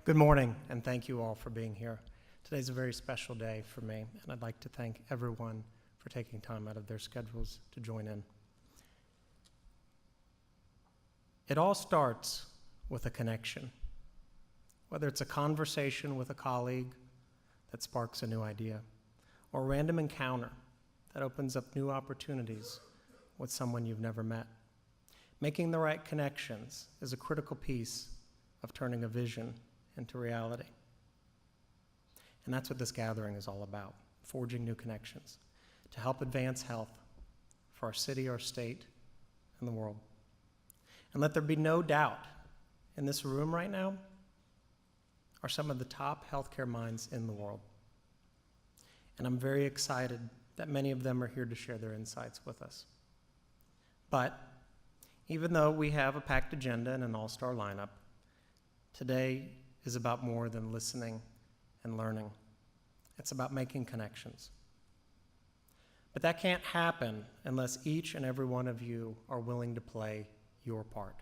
Good morning, and thank you all for being here. Today's a very special day for me, and I'd like to thank everyone for taking time out of their schedules to join in. It all starts with a connection, whether it's a conversation with a colleague that sparks a new idea, or a random encounter that opens up new opportunities with someone you've never met. Making the right connections is a critical piece of turning a vision into reality. And that's what this gathering is all about, forging new connections to help advance health for our city, our state, and the world. And let there be no doubt, in this room right now are some of the top healthcare minds in the world. And I'm very excited that many of them are here to share their insights with us. But even though we have a packed agenda and an all-star lineup, today is about more than listening and learning. It's about making connections. But that can't happen unless each and every one of you are willing to play your part.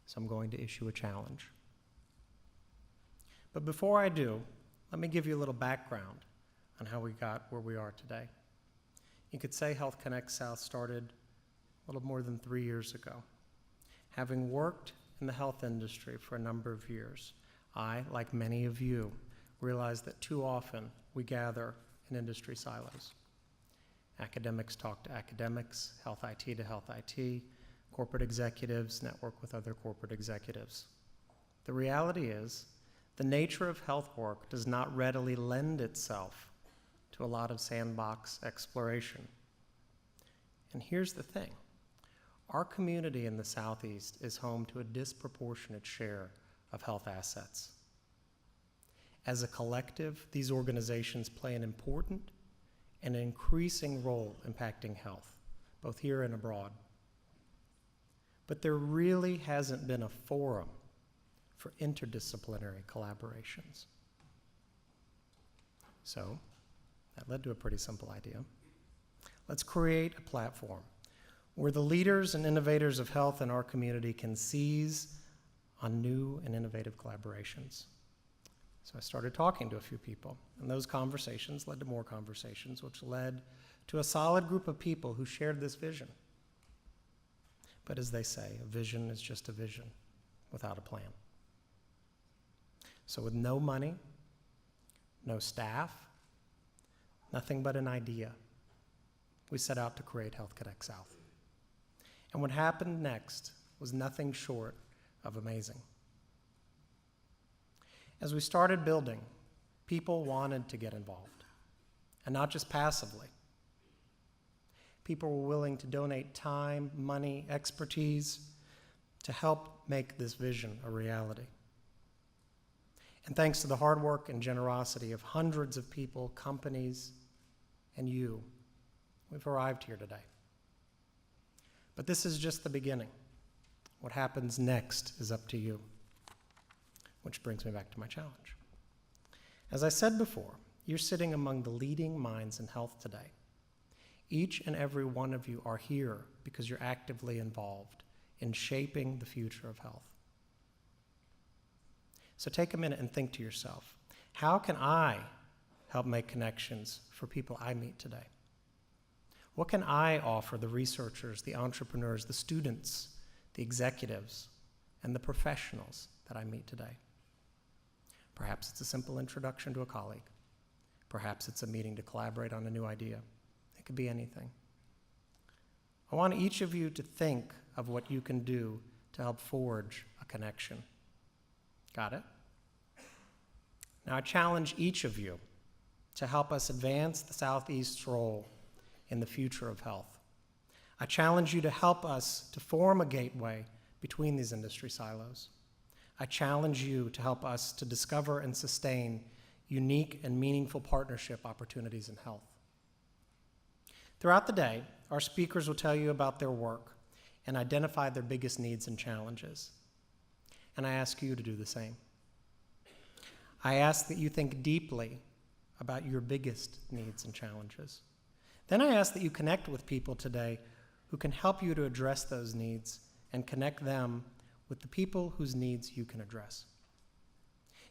So I'm going to issue a challenge. But before I do, let me give you a little background on how we got where we are today. You could say Health Connect South started a little more than 3 years ago. Having worked in the health industry for a number of years, I, like many of you, realized that too often we gather in industry silos. Academics talk to academics, health IT to health IT, corporate executives network with other corporate executives. The reality is, the nature of health work does not readily lend itself to a lot of sandbox exploration. And here's the thing. Our community in the Southeast is home to a disproportionate share of health assets. As a collective, these organizations play an important and increasing role impacting health, both here and abroad. But there really hasn't been a forum for interdisciplinary collaborations. So, that led to a pretty simple idea. Let's create a platform where the leaders and innovators of health in our community can seize on new and innovative collaborations. So I started talking to a few people, and those conversations led to more conversations, which led to a solid group of people who shared this vision. But as they say, a vision is just a vision without a plan. So with no money, no staff, nothing but an idea, we set out to create Health Connect South. And what happened next was nothing short of amazing. As we started building, people wanted to get involved, and not just passively. People were willing to donate time, money, expertise to help make this vision a reality. And thanks to the hard work and generosity of hundreds of people, companies, and you, we've arrived here today. But this is just the beginning. What happens next is up to you. Which brings me back to my challenge. As I said before, you're sitting among the leading minds in health today. Each and every one of you are here because you're actively involved in shaping the future of health. So take a minute and think to yourself, how can I help make connections for people I meet today? What can I offer the researchers, the entrepreneurs, the students, the executives, and the professionals that I meet today? Perhaps it's a simple introduction to a colleague. Perhaps it's a meeting to collaborate on a new idea. It could be anything. I want each of you to think of what you can do to help forge a connection. Got it? Now I challenge each of you to help us advance the Southeast's role in the future of health. I challenge you to help us to form a gateway between these industry silos. I challenge you to help us to discover and sustain unique and meaningful partnership opportunities in health. Throughout the day, our speakers will tell you about their work and identify their biggest needs and challenges. And I ask you to do the same. I ask that you think deeply about your biggest needs and challenges. Then I ask that you connect with people today who can help you to address those needs and connect them with the people whose needs you can address.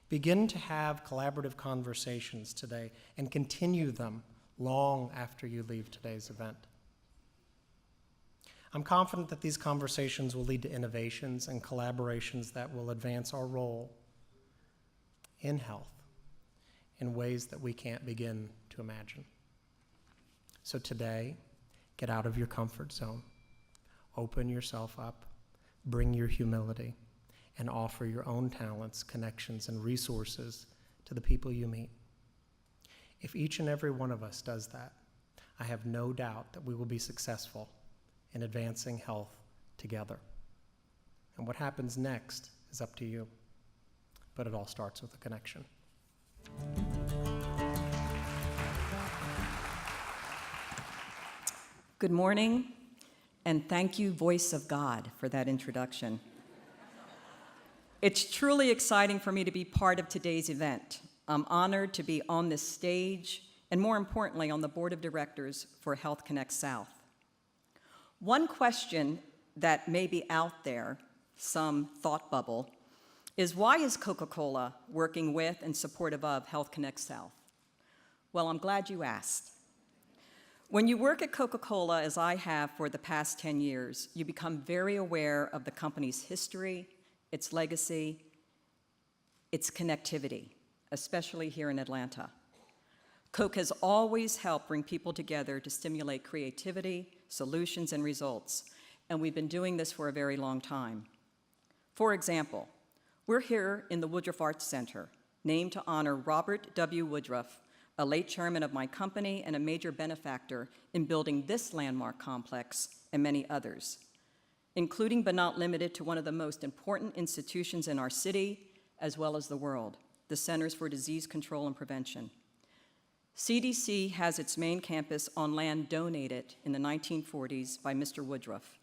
Begin to have collaborative conversations today and continue them long after you leave today's event. I'm confident that these conversations will lead to innovations and collaborations that will advance our role in health in ways that we can't begin to imagine. So today, get out of your comfort zone, open yourself up, bring your humility, and offer your own talents, connections, and resources to the people you meet. If each and every one of us does that, I have no doubt that we will be successful in advancing health together. And what happens next is up to you, but it all starts with a connection. Good morning, and thank you, Voice of God, for that introduction. It's truly exciting for me to be part of today's event. I'm honored to be on this stage, and more importantly, on the board of directors for Health Connect South. One question that may be out there, some thought bubble, is why is Coca-Cola working with and supportive of Health Connect South? Well, I'm glad you asked. When you work at Coca-Cola, as I have for the past 10 years, you become very aware of the company's history, its legacy, its connectivity, especially here in Atlanta. Coke has always helped bring people together to stimulate creativity, solutions, and results, and we've been doing this for a very long time. For example, we're here in the Woodruff Arts Center, named to honor Robert W. Woodruff, a late chairman of my company and a major benefactor in building this landmark complex and many others, including but not limited to one of the most important institutions in our city as well as the world, the Centers for Disease Control and Prevention. CDC has its main campus on land donated in the 1940s by Mr. Woodruff.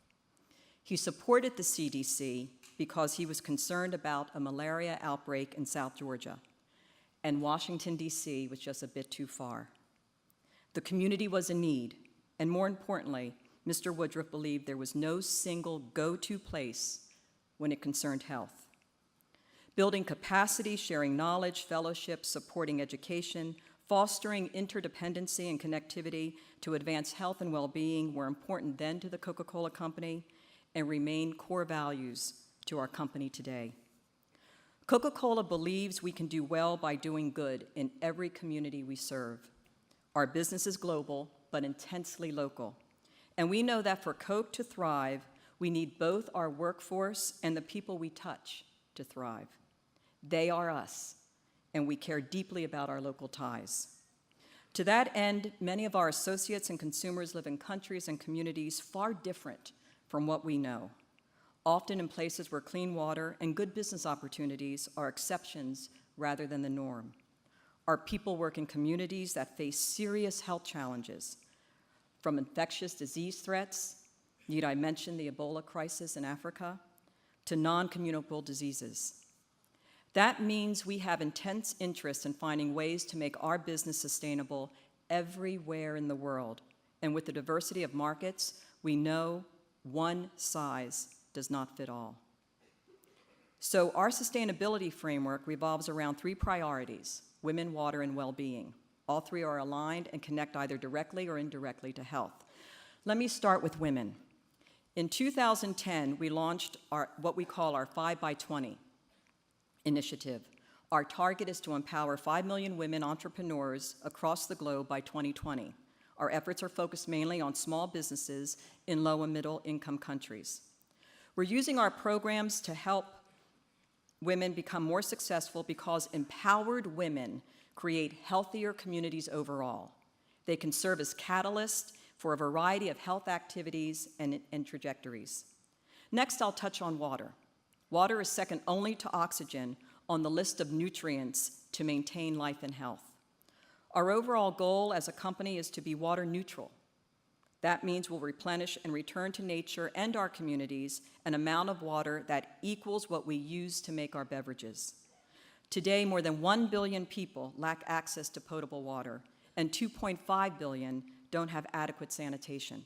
He supported the CDC because he was concerned about a malaria outbreak in South Georgia, and Washington, D.C. was just a bit too far. The community was in need, and more importantly, Mr. Woodruff believed there was no single go-to place when it concerned health. Building capacity, sharing knowledge, fellowship, supporting education, fostering interdependency and connectivity to advance health and well-being were important then to the Coca-Cola Company and remain core values to our company today. Coca-Cola believes we can do well by doing good in every community we serve. Our business is global, but intensely local. And we know that for Coke to thrive, we need both our workforce and the people we touch to thrive. They are us, and we care deeply about our local ties. To that end, many of our associates and consumers live in countries and communities far different from what we know, often in places where clean water and good business opportunities are exceptions rather than the norm. Our people work in communities that face serious health challenges, from infectious disease threats, need I mention the Ebola crisis in Africa, to non-communicable diseases. That means we have intense interest in finding ways to make our business sustainable everywhere in the world. And with the diversity of markets, we know one size does not fit all. So our sustainability framework revolves around 3 priorities: women, water, and well-being. All 3 are aligned and connect either directly or indirectly to health. Let me start with women. In 2010, we launched what we call our 5x20 initiative. Our target is to empower 5 million women entrepreneurs across the globe by 2020. Our efforts are focused mainly on small businesses in low and middle income countries. We're using our programs to help women become more successful because empowered women create healthier communities overall. They can serve as catalysts for a variety of health activities and trajectories. Next, I'll touch on water. Water is second only to oxygen on the list of nutrients to maintain life and health. Our overall goal as a company is to be water neutral. That means we'll replenish and return to nature and our communities an amount of water that equals what we use to make our beverages. Today, more than 1 billion people lack access to potable water, and 2.5 billion don't have adequate sanitation.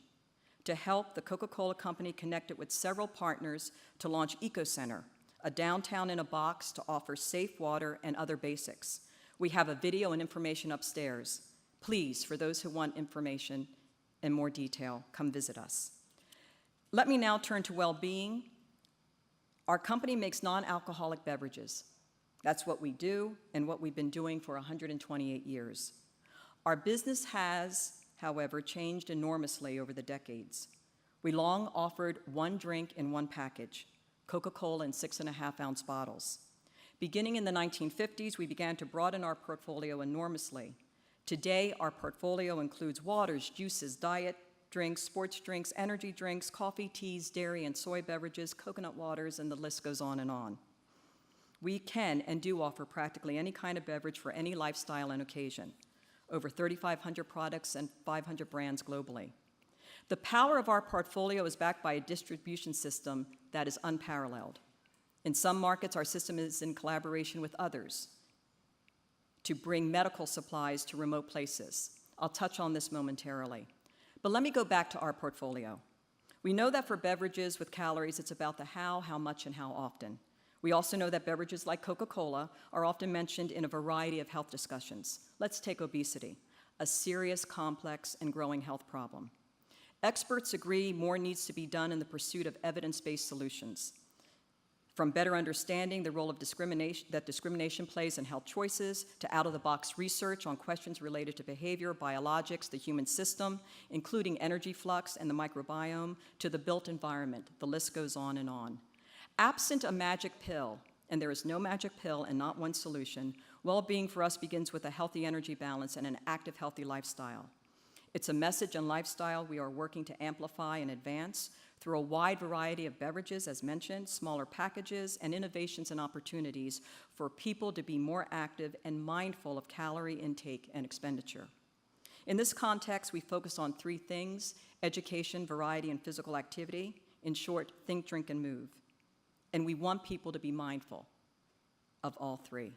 To help, the Coca-Cola Company connected with several partners to launch EcoCenter, a downtown in a box to offer safe water and other basics. We have a video and information upstairs. Please, for those who want information in more detail, come visit us. Let me now turn to well-being. Our company makes non-alcoholic beverages. That's what we do and what we've been doing for 128 years. Our business has, however, changed enormously over the decades. We long offered one drink in one package, Coca-Cola in 6.5-ounce bottles. Beginning in the 1950s, we began to broaden our portfolio enormously. Today, our portfolio includes waters, juices, diet drinks, sports drinks, energy drinks, coffee, teas, dairy and soy beverages, coconut waters, and the list goes on and on. We can and do offer practically any kind of beverage for any lifestyle and occasion. Over 3,500 products and 500 brands globally. The power of our portfolio is backed by a distribution system that is unparalleled. In some markets, our system is in collaboration with others to bring medical supplies to remote places. I'll touch on this momentarily. But let me go back to our portfolio. We know that for beverages with calories, it's about the how much, and how often. We also know that beverages like Coca-Cola are often mentioned in a variety of health discussions. Let's take obesity, a serious, complex, and growing health problem. Experts agree more needs to be done in the pursuit of evidence-based solutions, from better understanding the role of discrimination plays in health choices, to out-of-the-box research on questions related to behavior, biologics, the human system, including energy flux and the microbiome, to the built environment. The list goes on and on. Absent a magic pill, and there is no magic pill and not one solution, well-being for us begins with a healthy energy balance and an active, healthy lifestyle. It's a message and lifestyle we are working to amplify and advance through a wide variety of beverages, as mentioned, smaller packages, and innovations and opportunities for people to be more active and mindful of calorie intake and expenditure. In this context, we focus on three things: education, variety, and physical activity. In short, think, drink, and move. And we want people to be mindful of all three.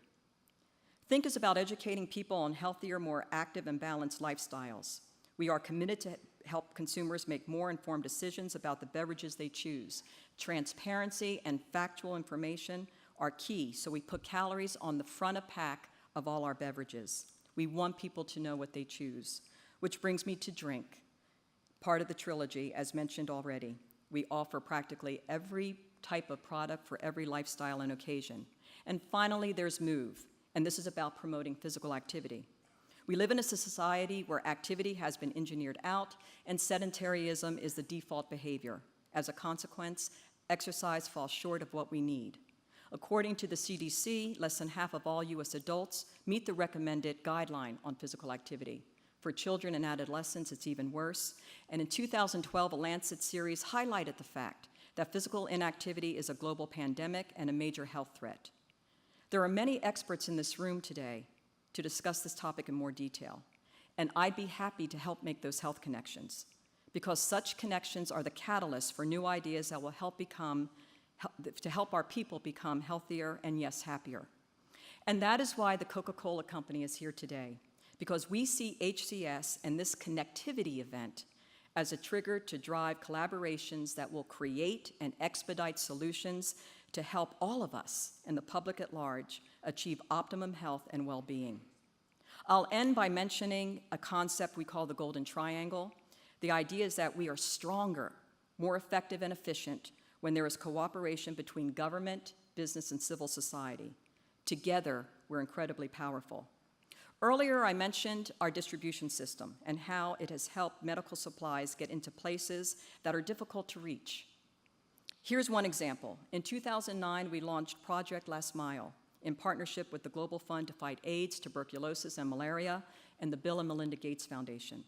Think is about educating people on healthier, more active, and balanced lifestyles. We are committed to help consumers make more informed decisions about the beverages they choose. Transparency and factual information are key, so we put calories on the front of pack of all our beverages. We want people to know what they choose. Which brings me to drink, part of the trilogy, as mentioned already. We offer practically every type of product for every lifestyle and occasion. And finally, there's move, and this is about promoting physical activity. We live in a society where activity has been engineered out and sedentarism is the default behavior. As a consequence, exercise falls short of what we need. According to the CDC, less than half of all US adults meet the recommended guideline on physical activity. For children and adolescents, it's even worse. And in 2012, a Lancet series highlighted the fact that physical inactivity is a global pandemic and a major health threat. There are many experts in this room today to discuss this topic in more detail, and I'd be happy to help make those health connections, because such connections are the catalyst for new ideas that will help our people become healthier and, yes, happier. And that is why the Coca-Cola Company is here today, because we see HCS and this connectivity event as a trigger to drive collaborations that will create and expedite solutions to help all of us and the public at large achieve optimum health and well-being. I'll end by mentioning a concept we call the Golden Triangle. The idea is that we are stronger, more effective, and efficient when there is cooperation between government, business, and civil society. Together, we're incredibly powerful. Earlier, I mentioned our distribution system and how it has helped medical supplies get into places that are difficult to reach. Here's one example. In 2009, we launched Project Last Mile in partnership with the Global Fund to Fight AIDS, Tuberculosis, and Malaria, and the Bill and Melinda Gates Foundation.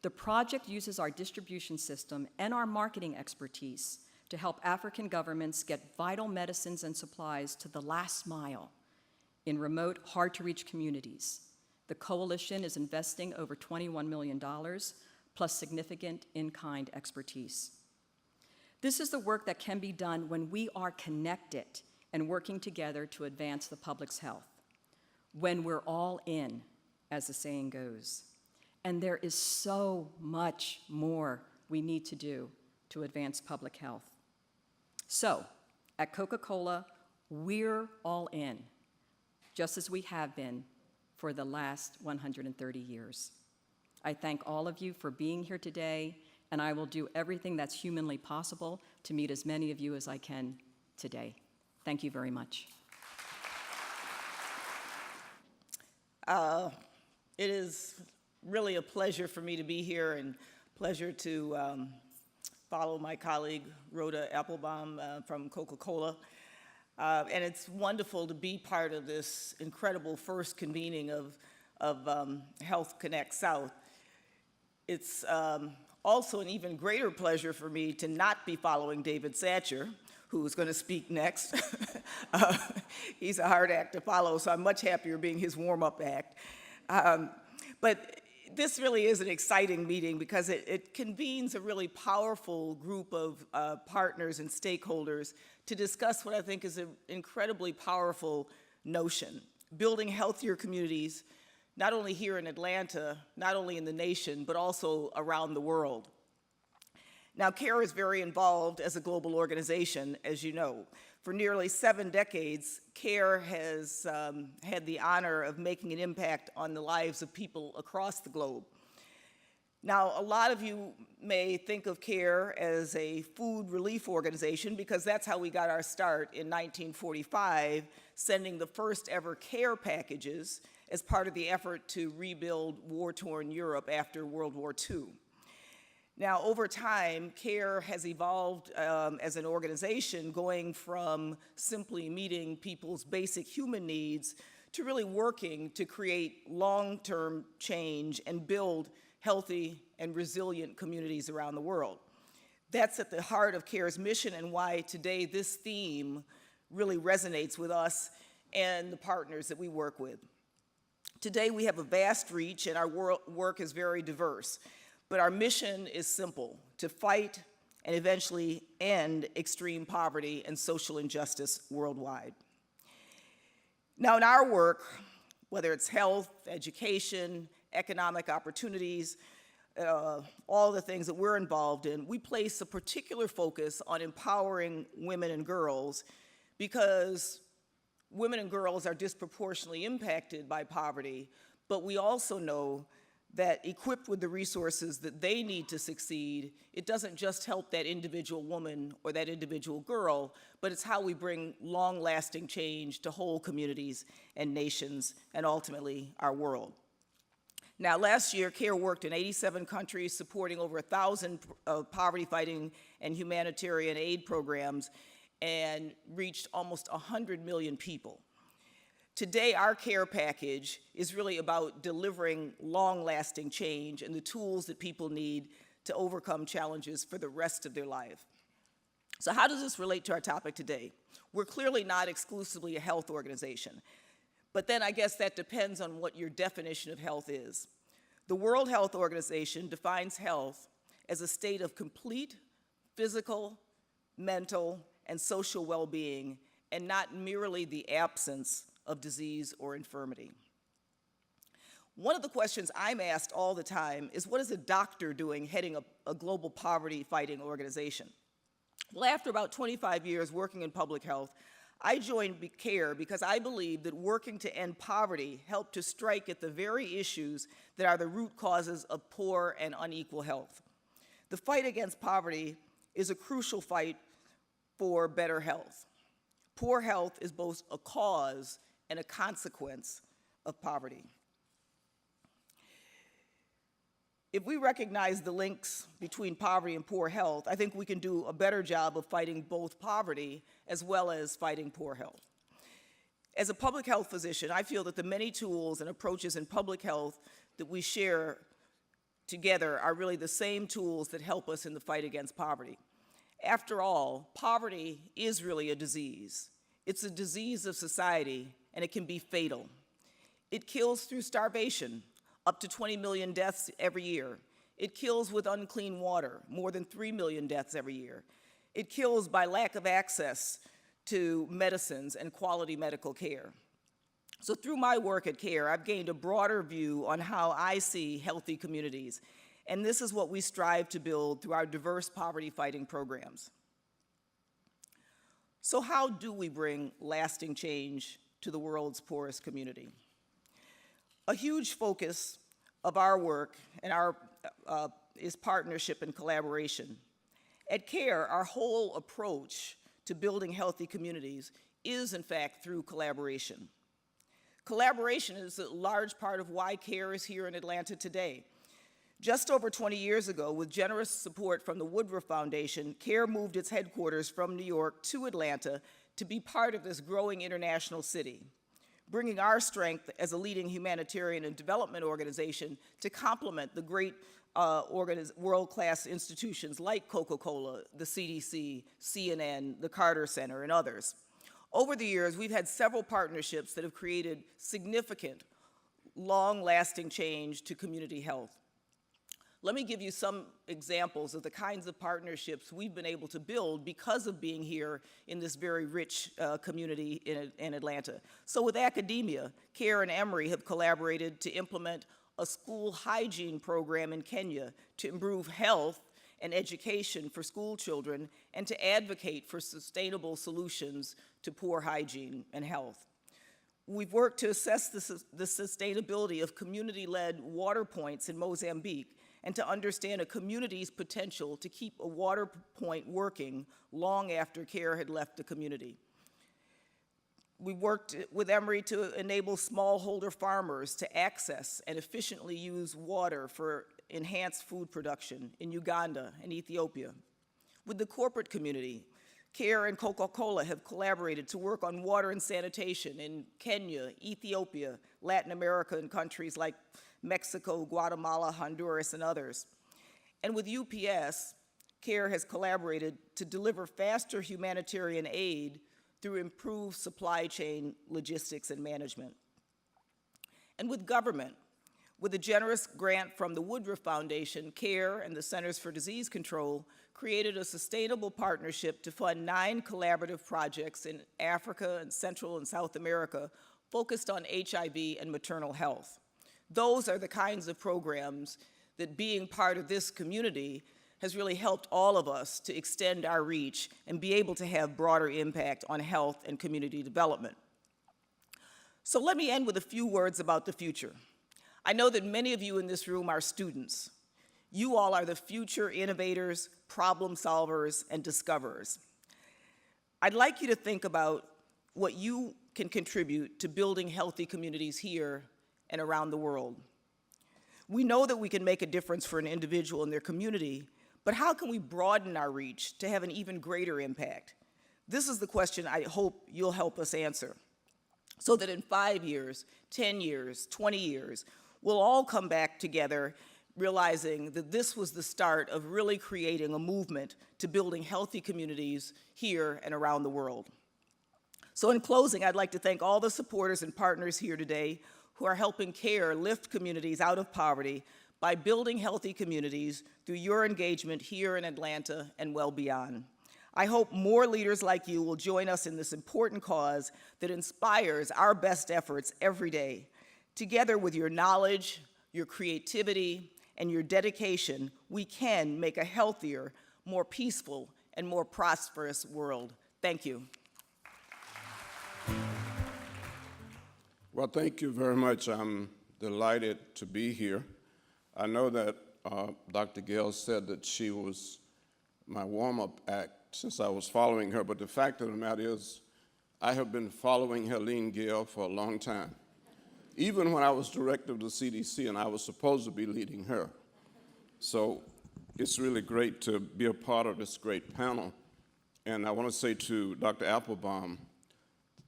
The project uses our distribution system and our marketing expertise to help African governments get vital medicines and supplies to the last mile in remote, hard-to-reach communities. The coalition is investing over $21 million, plus significant in-kind expertise. This is the work that can be done when we are connected and working together to advance the public's health, when we're all in, as the saying goes. And there is so much more we need to do to advance public health. So, at Coca-Cola, we're all in, just as we have been for the last 130 years. I thank all of you for being here today, and I will do everything that's humanly possible to meet as many of you as I can today. Thank you very much. It is really a pleasure for me to be here and pleasure to follow my colleague, Rhoda Applebaum from Coca-Cola. And it's wonderful to be part of this incredible first convening of Health Connect South. It's also an even greater pleasure for me to not be following David Satcher, who is going to speak next. He's a hard act to follow, so I'm much happier being his warm-up act. But this really is an exciting meeting because it convenes a really powerful group of partners and stakeholders to discuss what I think is an incredibly powerful notion: building healthier communities, not only here in Atlanta, not only in the nation, but also around the world. Now, CARE is very involved as a global organization, as you know. For nearly 7 decades, CARE has had the honor of making an impact on the lives of people across the globe. Now, a lot of you may think of CARE as a food relief organization because that's how we got our start in 1945, sending the first ever CARE packages as part of the effort to rebuild war-torn Europe after World War II. Now, over time, CARE has evolved as an organization, going from simply meeting people's basic human needs to really working to create long-term change and build healthy and resilient communities around the world. That's at the heart of CARE's mission and why today this theme really resonates with us and the partners that we work with. Today, we have a vast reach and our work is very diverse. But our mission is simple: to fight and eventually end extreme poverty and social injustice worldwide. Now, in our work, whether it's health, education, economic opportunities, all the things that we're involved in, we place a particular focus on empowering women and girls because women and girls are disproportionately impacted by poverty, but we also know that equipped with the resources that they need to succeed, it doesn't just help that individual woman or that individual girl, but it's how we bring long-lasting change to whole communities and nations and ultimately our world. Now, last year, CARE worked in 87 countries, supporting over 1,000 poverty-fighting and humanitarian aid programs, and reached almost 100 million people. Today, our CARE package is really about delivering long-lasting change and the tools that people need to overcome challenges for the rest of their life. So how does this relate to our topic today? We're clearly not exclusively a health organization, but then I guess that depends on what your definition of health is. The World Health Organization defines health as a state of complete physical, mental, and social well-being, and not merely the absence of disease or infirmity. One of the questions I'm asked all the time is, what is a doctor doing heading a global poverty-fighting organization? Well, after about 25 years working in public health, I joined CARE because I believe that working to end poverty helped to strike at the very issues that are the root causes of poor and unequal health. The fight against poverty is a crucial fight for better health. Poor health is both a cause and a consequence of poverty. If we recognize the links between poverty and poor health, I think we can do a better job of fighting both poverty as well as fighting poor health. As a public health physician, I feel that the many tools and approaches in public health that we share together are really the same tools that help us in the fight against poverty. After all, poverty is really a disease. It's a disease of society, and it can be fatal. It kills through starvation, up to 20 million deaths every year. It kills with unclean water, more than 3 million deaths every year. It kills by lack of access to medicines and quality medical care. So through my work at CARE, I've gained a broader view on how I see healthy communities, and this is what we strive to build through our diverse poverty-fighting programs. So how do we bring lasting change to the world's poorest community? A huge focus of our work and is partnership and collaboration. At CARE, our whole approach to building healthy communities is, in fact, through collaboration. Collaboration is a large part of why CARE is here in Atlanta today. Just over 20 years ago, with generous support from the Woodruff Foundation, CARE moved its headquarters from New York to Atlanta to be part of this growing international city, bringing our strength as a leading humanitarian and development organization to complement the great world-class institutions like Coca-Cola, the CDC, CNN, the Carter Center, and others. Over the years, we've had several partnerships that have created significant, long-lasting change to community health. Let me give you some examples of the kinds of partnerships we've been able to build because of being here in this very rich community in Atlanta. So with academia, CARE and Emory have collaborated to implement a school hygiene program in Kenya to improve health and education for school children and to advocate for sustainable solutions to poor hygiene and health. We've worked to assess the sustainability of community-led water points in Mozambique and to understand a community's potential to keep a water point working long after CARE had left the community. We worked with Emory to enable smallholder farmers to access and efficiently use water for enhanced food production in Uganda and Ethiopia. With the corporate community, CARE and Coca-Cola have collaborated to work on water and sanitation in Kenya, Ethiopia, Latin America, and countries like Mexico, Guatemala, Honduras, and others. And with UPS, CARE has collaborated to deliver faster humanitarian aid through improved supply chain logistics and management. And with government, with a generous grant from the Woodruff Foundation, CARE and the Centers for Disease Control created a sustainable partnership to fund 9 collaborative projects in Africa and Central and South America focused on HIV and maternal health. Those are the kinds of programs that being part of this community has really helped all of us to extend our reach and be able to have broader impact on health and community development. So let me end with a few words about the future. I know that many of you in this room are students. You all are the future innovators, problem solvers, and discoverers. I'd like you to think about what you can contribute to building healthy communities here and around the world. We know that we can make a difference for an individual in their community, but how can we broaden our reach to have an even greater impact? This is the question I hope you'll help us answer, so that in 5 years, 10 years, 20 years, we'll all come back together realizing that this was the start of really creating a movement to building healthy communities here and around the world. So in closing, I'd like to thank all the supporters and partners here today who are helping CARE lift communities out of poverty by building healthy communities through your engagement here in Atlanta and well beyond. I hope more leaders like you will join us in this important cause that inspires our best efforts every day. Together with your knowledge, your creativity, and your dedication, we can make a healthier, more peaceful, and more prosperous world. Thank you. Well, thank you very much. I'm delighted to be here. I know that Dr. Gale said that she was my warm-up act since I was following her, but the fact of the matter is I have been following Helene Gayle for a long time, even when I was director of the CDC and I was supposed to be leading her. So it's really great to be a part of this great panel. And I want to say to Dr. Applebaum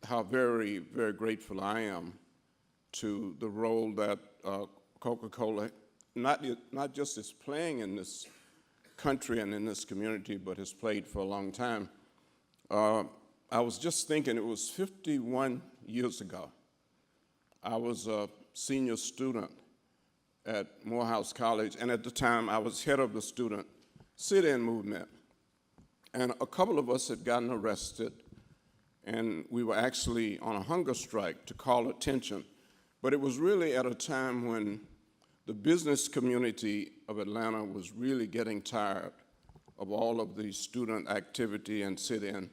how very, very grateful I am to the role that Coca-Cola not just is playing in this country and in this community, but has played for a long time. I was just thinking it was 51 years ago. I was a senior student at Morehouse College, and at the time I was head of the student sit-in movement. And a couple of us had gotten arrested, and we were actually on a hunger strike to call attention. But it was really at a time when the business community of Atlanta was really getting tired of all of the student activity and sit-in,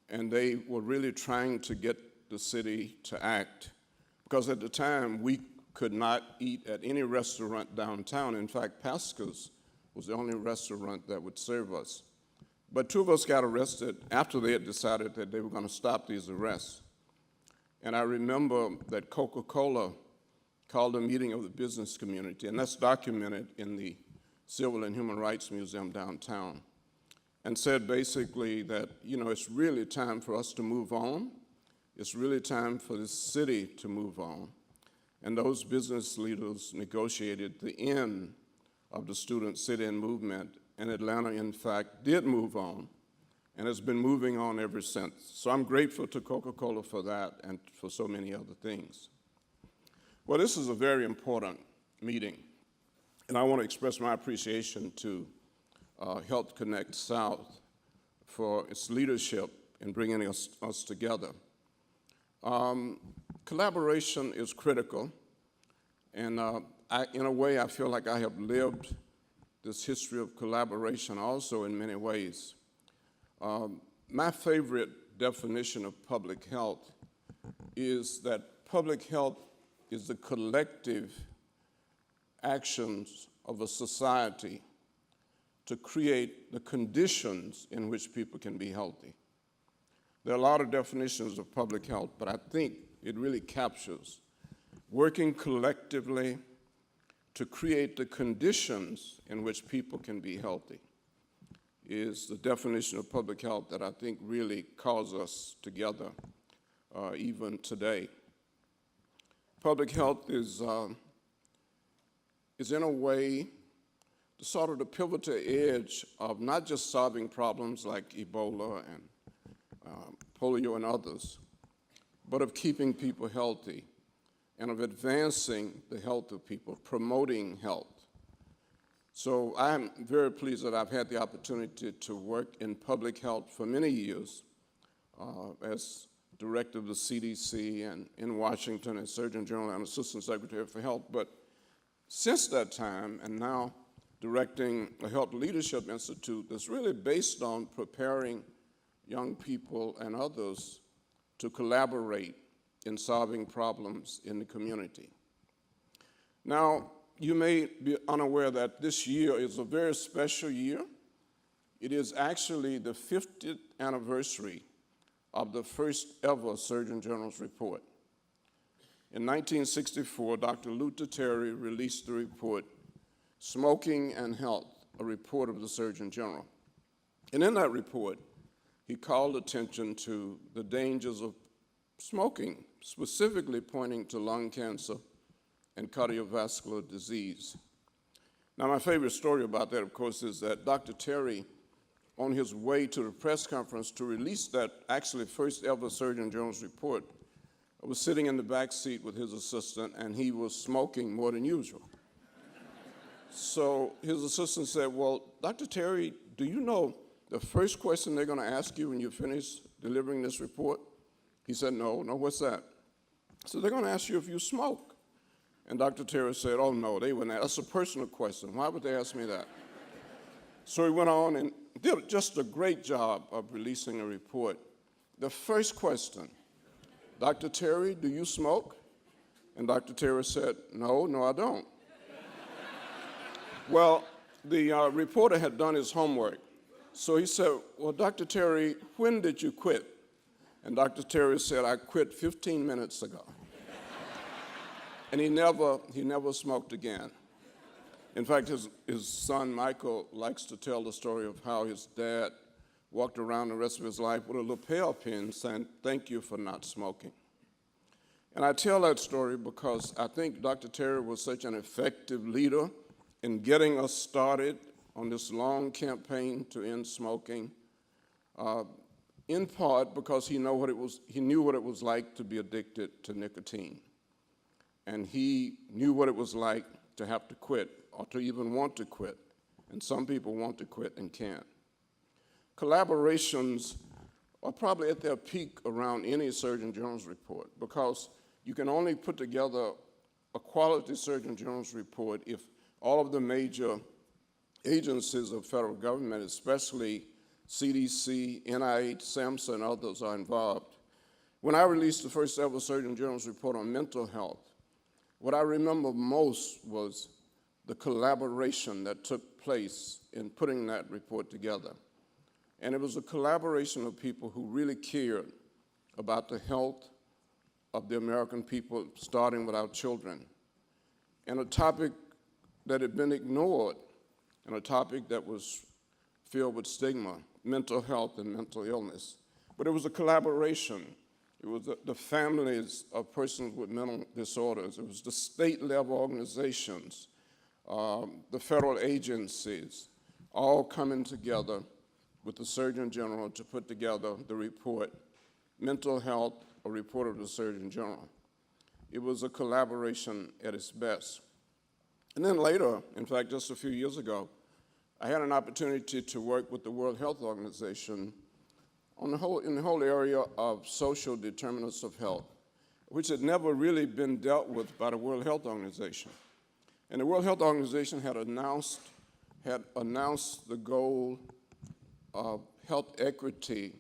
and they were really trying to get the city to act, because at the time we could not eat at any restaurant downtown. In fact, Pasca's was the only restaurant that would serve us. But two of us got arrested after they had decided that they were going to stop these arrests. And I remember that Coca-Cola called a meeting of the business community, and that's documented in the Civil and Human Rights Museum downtown, and said basically that, it's really time for us to move on. It's really time for the city to move on. And those business leaders negotiated the end of the student sit-in movement, and Atlanta, in fact, did move on and has been moving on ever since. So I'm grateful to Coca-Cola for that and for so many other things. Well, this is a very important meeting, and I want to express my appreciation to Health Connect South for its leadership in bringing us together. Collaboration is critical, and in a way I feel like I have lived this history of collaboration also in many ways. My favorite definition of public health is that public health is the collective actions of a society to create the conditions in which people can be healthy. There are a lot of definitions of public health, but I think it really captures working collectively to create the conditions in which people can be healthy is the definition of public health that I think really calls us together even today. Public health is in a way the sort of the pivotal edge of not just solving problems like Ebola and polio and others, but of keeping people healthy and of advancing the health of people, promoting health. So I'm very pleased that I've had the opportunity to work in public health for many years as director of the CDC and in Washington as Surgeon General and Assistant Secretary for Health. But since that time, and now directing a Health Leadership Institute that's really based on preparing young people and others to collaborate in solving problems in the community. Now, you may be unaware that this year is a very special year. It is actually the 50th anniversary of the first ever Surgeon General's report. In 1964, Dr. Luther Terry released the report, Smoking and Health, a report of the Surgeon General. And in that report, he called attention to the dangers of smoking, specifically pointing to lung cancer and cardiovascular disease. Now, my favorite story about that, of course, is that Dr. Terry, on his way to the press conference to release that actually first ever Surgeon General's report, was sitting in the back seat with his assistant, and he was smoking more than usual. So his assistant said, well, Dr. Terry, do you know the first question they're going to ask you when you finish delivering this report? He said, no, what's that? So they're going to ask you if you smoke. And Dr. Terry said, oh, no, they wouldn't ask. That's a personal question. Why would they ask me that? So he went on and did just a great job of releasing a report. The first question, Dr. Terry, do you smoke? And Dr. Terry said, no, I don't. Well, the reporter had done his homework. So he said, well, Dr. Terry, when did you quit? And Dr. Terry said, I quit 15 minutes ago. And he never smoked again. In fact, his son, Michael, likes to tell the story of how his dad walked around the rest of his life with a lapel pin saying, thank you for not smoking. And I tell that story because I think Dr. Terry was such an effective leader in getting us started on this long campaign to end smoking, in part because he knew what it was like to be addicted to nicotine. And he knew what it was like to have to quit or to even want to quit. And some people want to quit and can't. Collaborations are probably at their peak around any Surgeon General's report because you can only put together a quality Surgeon General's report if all of the major agencies of federal government, especially CDC, NIH, SAMHSA, and others are involved. When I released the first ever Surgeon General's report on mental health, what I remember most was the collaboration that took place in putting that report together. And it was a collaboration of people who really cared about the health of the American people, starting with our children, and a topic that had been ignored, and a topic that was filled with stigma, mental health and mental illness. But it was a collaboration. It was the families of persons with mental disorders. It was the state-level organizations, the federal agencies, all coming together with the Surgeon General to put together the report, Mental Health, a report of the Surgeon General. It was a collaboration at its best. And then later, in fact, just a few years ago, I had an opportunity to work with the World Health Organization in the whole area of social determinants of health, which had never really been dealt with by the World Health Organization. And the World Health Organization had announced the goal of health equity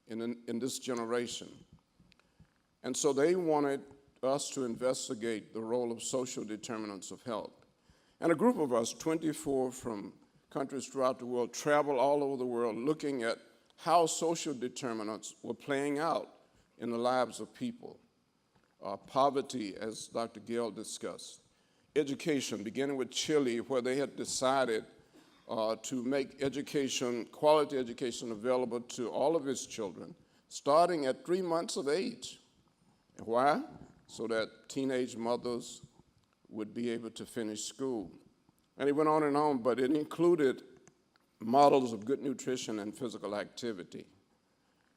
in this generation. And so they wanted us to investigate the role of social determinants of health. And a group of us, 24 from countries throughout the world, traveled all over the world looking at how social determinants were playing out in the lives of people. Poverty, as Dr. Gale discussed. Education, beginning with Chile, where they had decided to make education, quality education, available to all of its children, starting at 3 months of age. And why? So that teenage mothers would be able to finish school. And it went on, but it included models of good nutrition and physical activity.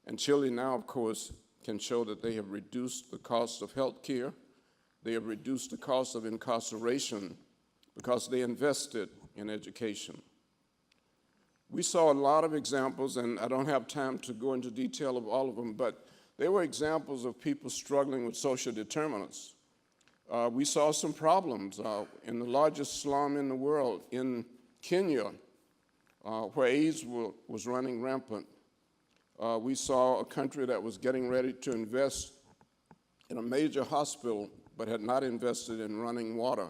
And Chile now, of course, can show that they have reduced the cost of health care. They have reduced the cost of incarceration because they invested in education. We saw a lot of examples, and I don't have time to go into detail of all of them, but they were examples of people struggling with social determinants. We saw some problems in the largest slum in the world, in Kenya, where AIDS was running rampant. We saw a country that was getting ready to invest in a major hospital, but had not invested in running water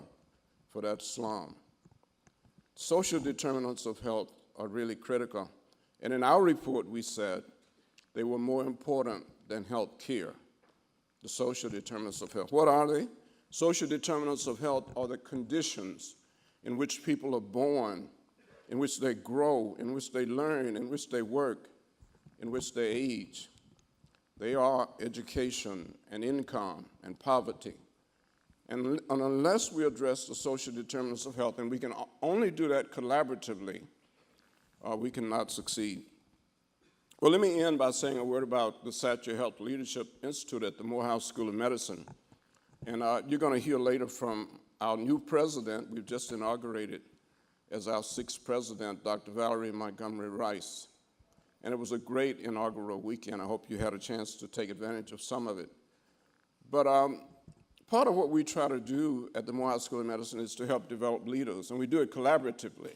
for that slum. Social determinants of health are really critical. And in our report, we said they were more important than health care, the social determinants of health. What are they? Social determinants of health are the conditions in which people are born, in which they grow, in which they learn, in which they work, in which they age. They are education and income and poverty. And unless we address the social determinants of health, and we can only do that collaboratively, we cannot succeed. Well, let me end by saying a word about the Satcher Health Leadership Institute at the Morehouse School of Medicine. And you're going to hear later from our new president, we've just inaugurated as our 6th president, Dr. Valerie Montgomery Rice. And it was a great inaugural weekend. I hope you had a chance to take advantage of some of it. But part of what we try to do at the Morehouse School of Medicine is to help develop leaders, and we do it collaboratively.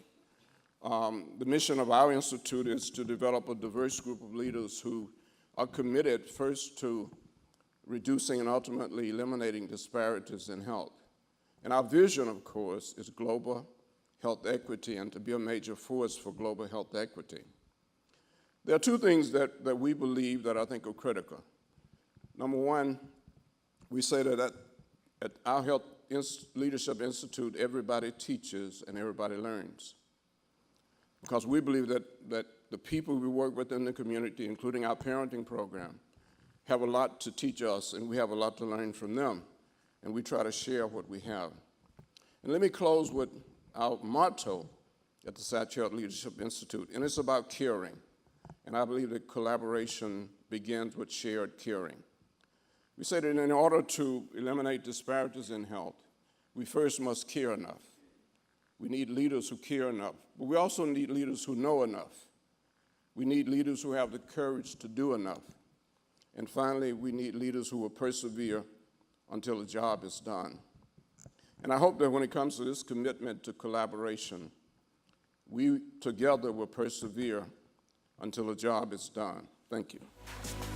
The mission of our institute is to develop a diverse group of leaders who are committed first to reducing and ultimately eliminating disparities in health. And our vision, of course, is global health equity and to be a major force for global health equity. There are two things that we believe that I think are critical. Number one, we say that at our Health Leadership Institute, everybody teaches and everybody learns. Because we believe that the people we work with in the community, including our parenting program, have a lot to teach us, and we have a lot to learn from them, and we try to share what we have. And let me close with our motto at the Satchel Leadership Institute, and it's about caring. And I believe that collaboration begins with shared caring. We say that in order to eliminate disparities in health, we first must care enough. We need leaders who care enough, but we also need leaders who know enough. We need leaders who have the courage to do enough. And finally, we need leaders who will persevere until the job is done. And I hope that when it comes to this commitment to collaboration, we together will persevere until the job is done. Thank you.